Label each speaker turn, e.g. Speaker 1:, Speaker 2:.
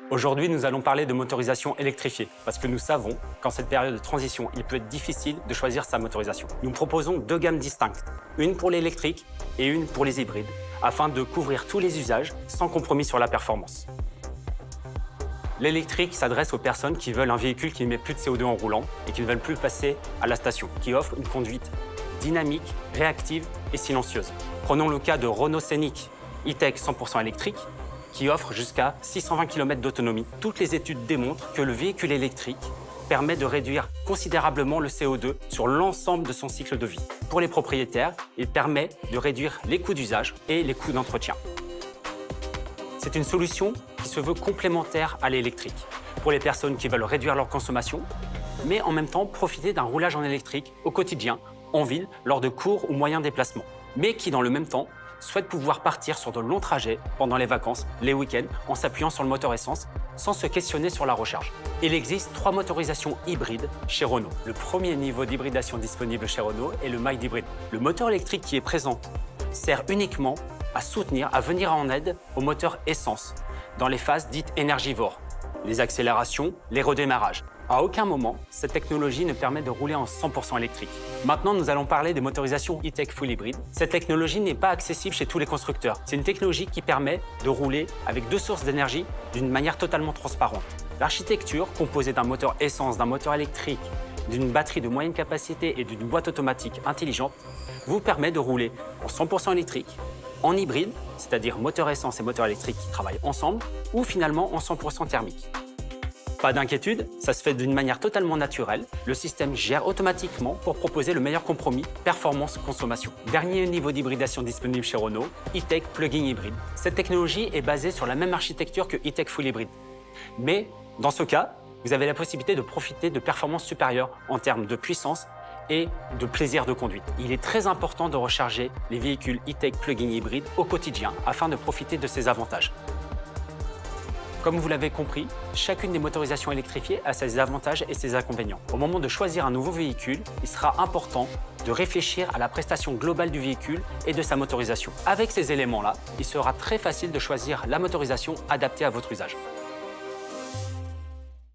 Speaker 1: Aujourd'hui, nous allons parler de motorisation électrifiée, parce que nous savons qu'en cette période de transition, il peut être difficile de choisir sa motorisation. Nous proposons deux gammes distinctes, une pour l'électrique et une pour les hybrides, afin de couvrir tous les usages sans compromis sur la performance. L'électrique s'adresse aux personnes qui veulent un véhicule qui n'émet plus de CO2 en roulant et qui ne veulent plus passer à la station, qui offre une conduite dynamique, réactive et silencieuse. Prenons le cas de Renault Scénic E-Tech 100% électrique, qui offre jusqu'à 620 km d'autonomie. Toutes les études démontrent que le véhicule électrique permet de réduire considérablement le CO2 sur l'ensemble de son cycle de vie. Pour les propriétaires, il permet de réduire les coûts d'usage et les coûts d'entretien. C'est une solution qui se veut complémentaire à l'électrique, pour les personnes qui veulent réduire leur consommation, mais en même temps profiter d'un roulage en électrique au quotidien, en ville, lors de courts ou moyens déplacements, mais qui, dans le même temps, souhaitent pouvoir partir sur de longs trajets pendant les vacances, les week-ends, en s'appuyant sur le moteur essence, sans se questionner sur la recharge. Il existe 3 motorisations hybrides chez Renault. Le premier niveau d'hybridation disponible chez Renault est le Mild Hybrid. Le moteur électrique qui est présent sert uniquement à soutenir, à venir en aide au moteur essence, dans les phases dites énergivores, les accélérations, les redémarrages. À aucun moment, cette technologie ne permet de rouler en 100% électrique. Maintenant, nous allons parler des motorisations E-Tech Full Hybrid. Cette technologie n'est pas accessible chez tous les constructeurs. C'est une technologie qui permet de rouler avec 2 sources d'énergie d'une manière totalement transparente. L'architecture, composée d'un moteur essence, d'un moteur électrique, d'une batterie de moyenne capacité et d'une boîte automatique intelligente, vous permet de rouler en 100% électrique, en hybride, c'est-à-dire moteur essence et moteur électrique qui travaillent ensemble, ou finalement en 100% thermique. Pas d'inquiétude, ça se fait d'une manière totalement naturelle. Le système gère automatiquement pour proposer le meilleur compromis performance-consommation. Dernier niveau d'hybridation disponible chez Renault, E-Tech Plug-in Hybrid. Cette technologie est basée sur la même architecture que E-Tech Full Hybrid. Mais dans ce cas, vous avez la possibilité de profiter de performances supérieures en termes de puissance et de plaisir de conduite. Il est très important de recharger les véhicules E-Tech Plug-in Hybrid au quotidien afin de profiter de ces avantages. Comme vous l'avez compris, chacune des motorisations électrifiées a ses avantages et ses inconvénients. Au moment de choisir un nouveau véhicule, il sera important de réfléchir à la prestation globale du véhicule et de sa motorisation. Avec ces éléments-là, il sera très facile de choisir la motorisation adaptée à votre usage.